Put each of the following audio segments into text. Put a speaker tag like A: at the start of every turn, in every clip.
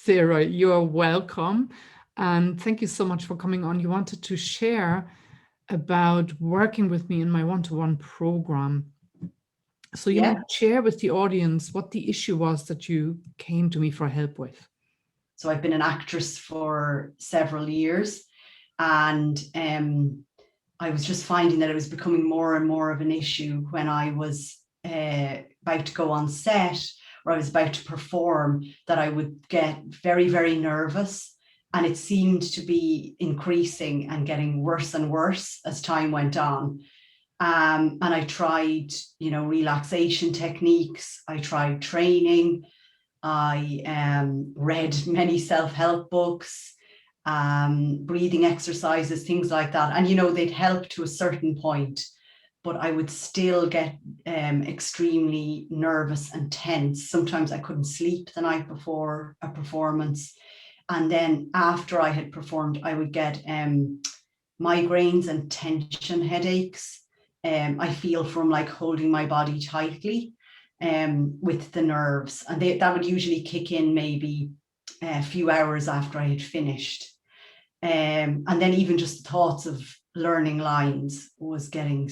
A: Sarah, you're welcome. And thank you so much for coming on. You wanted to share about working with me in my one-to-one program. So you might share with the audience what the issue was that you came to me for help with.
B: So I've been an actress for several years, and I was just finding that it was becoming more and more of an issue when I was about to go on set or I was about to perform, that I would get very, very nervous. And it seemed to be increasing and getting worse and worse as time went on. And I tried, relaxation techniques. I tried training. I read many self-help books, breathing exercises, things like that. And, they'd help to a certain point, but I would still get extremely nervous and tense. Sometimes I couldn't sleep the night before a performance. And then after I had performed, I would get migraines and tension headaches. I feel from like holding my body tightly with the nerves. And that would usually kick in maybe a few hours after I had finished. And then even just thoughts of learning lines was getting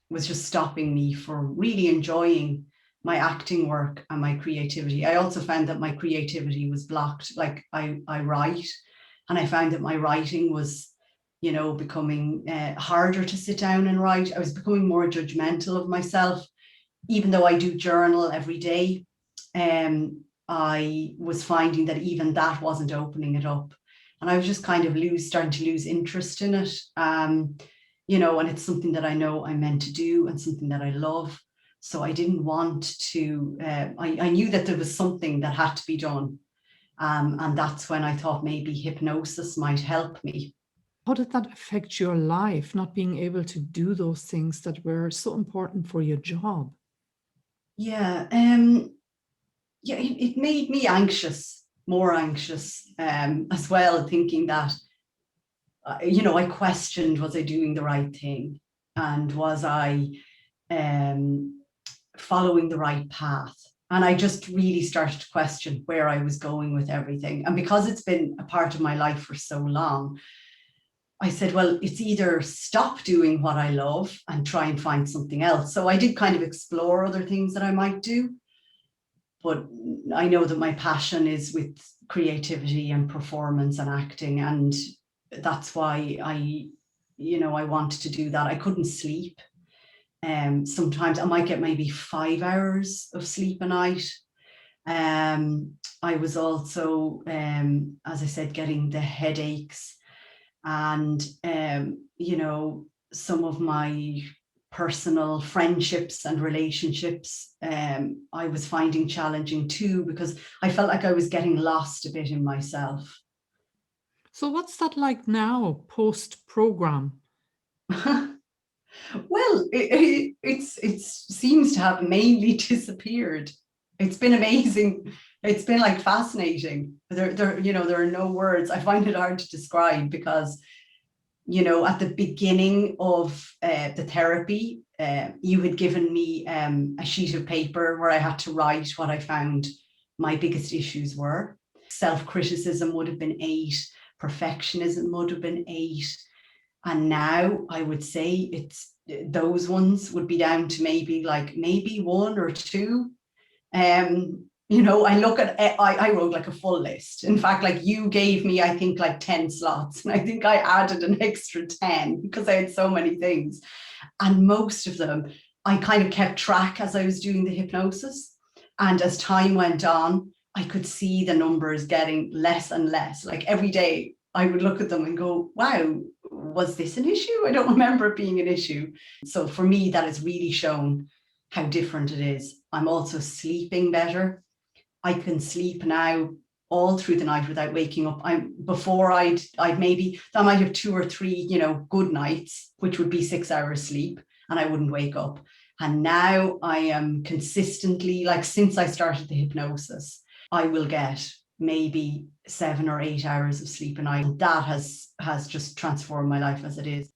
B: was just stopping me from really enjoying my acting work and my creativity. I also found that my creativity was blocked. Like I write, and I found that my writing was, becoming harder to sit down and write. I was becoming more judgmental of myself, even though I do journal every day. I was finding that even that wasn't opening it up. And I was just kind of starting to lose interest in it. And it's something that I know I'm meant to do and something that I love. So I didn't want to, I knew that there was something that had to be done. And that's when I thought maybe hypnosis might help me.
A: How did that affect your life, not being able to do those things that were so important for your job?
B: Yeah, it made me anxious, more anxious as well, thinking that, I questioned, was I doing the right thing? And was I following the right path? And I just really started to question where I was going with everything. And because it's been a part of my life for so long, I said, well, it's either stop doing what I love and try and find something else. So I did kind of explore other things that I might do. But I know that my passion is with creativity and performance and acting. And that's why I wanted to do that. I couldn't sleep. Sometimes I might get maybe 5 hours of sleep a night. I was also, as I said, getting the headaches, and, some of my personal friendships and relationships, I was finding challenging too, because I felt like I was getting lost a bit in myself.
A: So what's that like now, post-program?
B: Well, it seems to have mainly disappeared. It's been amazing. It's been like fascinating. There are no words. I find it hard to describe because, at the beginning of the therapy, you had given me a sheet of paper where I had to write what I found my biggest issues were. Self-criticism would have been 8. Perfectionism would have been 8. And now I would say those ones would be down to maybe 1 or 2. I look at, I wrote like a full list. In fact, like you gave me, I think like 10 slots, and I think I added an extra 10 because I had so many things. And most of them, I kind of kept track as I was doing the hypnosis. And as time went on, I could see the numbers getting less and less. Like every day I would look at them and go, wow, was this an issue? I don't remember it being an issue. So for me, that has really shown how different it is. I'm also sleeping better. I can sleep now all through the night without waking up. Before I might have 2 or 3, good nights, which would be 6 hours sleep, and I wouldn't wake up. And now I am consistently, like since I started the hypnosis, I will get maybe 7 or 8 hours of sleep a night. That has just transformed my life as it is.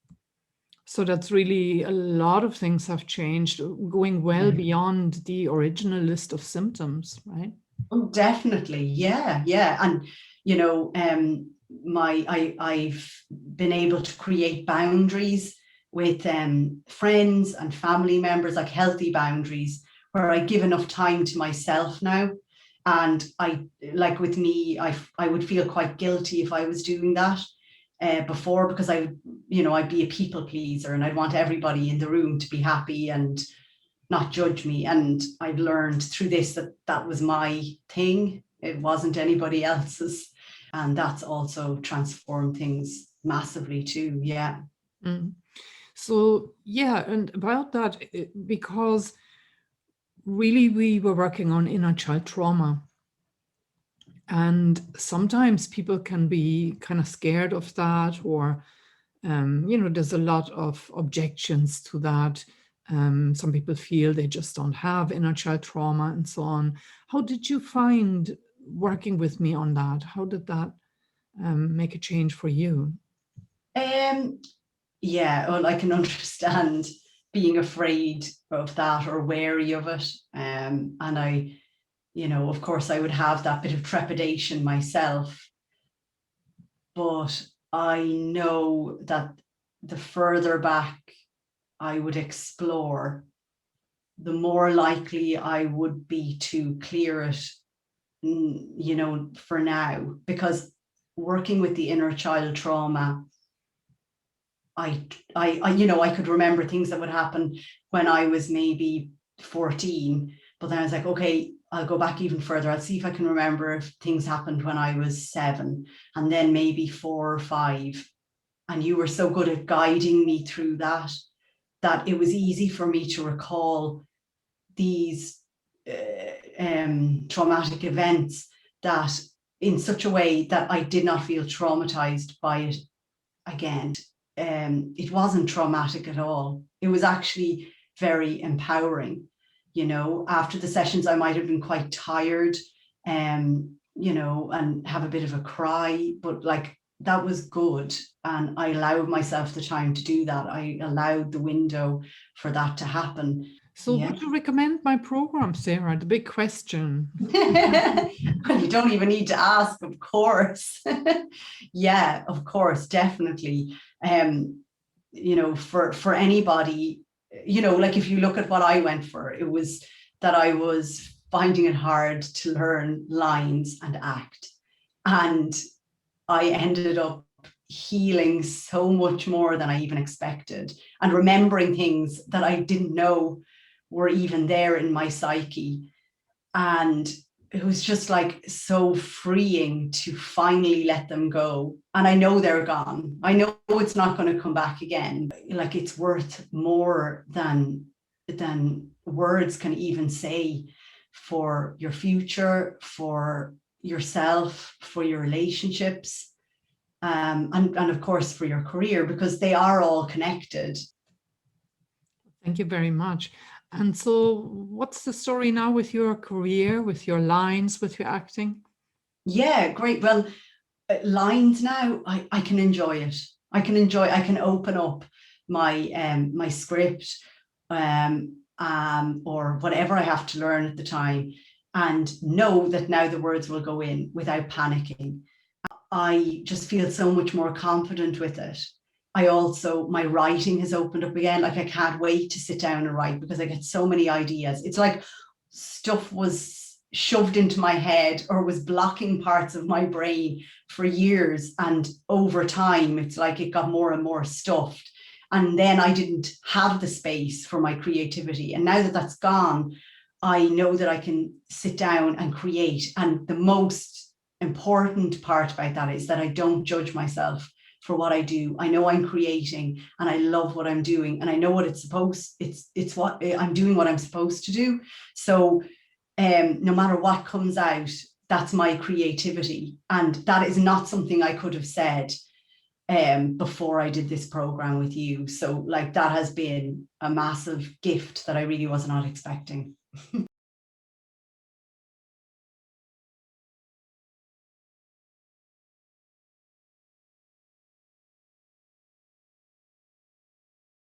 A: So that's really, a lot of things have changed, going well beyond the original list of symptoms, right?
B: Oh, definitely. Yeah, yeah. And, you know, I've been able to create boundaries with friends and family members, like healthy boundaries, where I give enough time to myself now. And like with me, I would feel quite guilty if I was doing that before, because I'd be a people pleaser and I'd want everybody in the room to be happy and not judge me. And I've learned through this that that was my thing. It wasn't anybody else's. And that's also transformed things massively too. Yeah.
A: Mm. So yeah, and about that, because really we were working on inner child trauma. And sometimes people can be kind of scared of that, or, there's a lot of objections to that. Some people feel they just don't have inner child trauma and so on. How did you find working with me on that? How did that make a change for you?
B: Yeah, well, I can understand being afraid of that or wary of it. And of course, I would have that bit of trepidation myself. But I know that the further back I would explore, the more likely I would be to clear it, for now, because working with the inner child trauma, I could remember things that would happen when I was maybe 14, but then I was like, okay, I'll go back even further. I'll see if I can remember if things happened when I was 7, and then maybe 4 or 5. And you were so good at guiding me through that it was easy for me to recall these traumatic events, that in such a way that I did not feel traumatized by it again. It wasn't traumatic at all. It was actually very empowering. After the sessions, I might have been quite tired, and have a bit of a cry, but like that was good. And I allowed myself the time to do that. I allowed the window for that to happen.
A: So
B: Yeah.
A: would you recommend my program, Sarah? The big question.
B: Well, you don't even need to ask, of course. Yeah, of course, definitely. For anybody, like if you look at what I went for, it was that I was finding it hard to learn lines and act. And I ended up healing so much more than I even expected, and remembering things that I didn't know were even there in my psyche. And it was just like so freeing to finally let them go. And I know they're gone. I know it's not going to come back again. Like it's worth more than words can even say, for your future, for yourself, for your relationships, and of course for your career, because they are all connected.
A: Thank you very much. And so what's the story now with your career, with your lines, with your acting?
B: Yeah, great. Well, lines now, I can enjoy it. I can open up my script, or whatever I have to learn at the time, and know that now the words will go in without panicking. I just feel so much more confident with it. My writing has opened up again. Like I can't wait to sit down and write, because I get so many ideas. It's like stuff was shoved into my head or was blocking parts of my brain for years. And over time, it's like it got more and more stuffed. And then I didn't have the space for my creativity. And now that that's gone, I know that I can sit down and create. And the most important part about that is that I don't judge myself for what I do. I know I'm creating and I love what I'm doing, and I know what it's what I'm doing, what I'm supposed to do. So no matter what comes out, that's my creativity. And that is not something I could have said before I did this program with you. So like that has been a massive gift that I really was not expecting.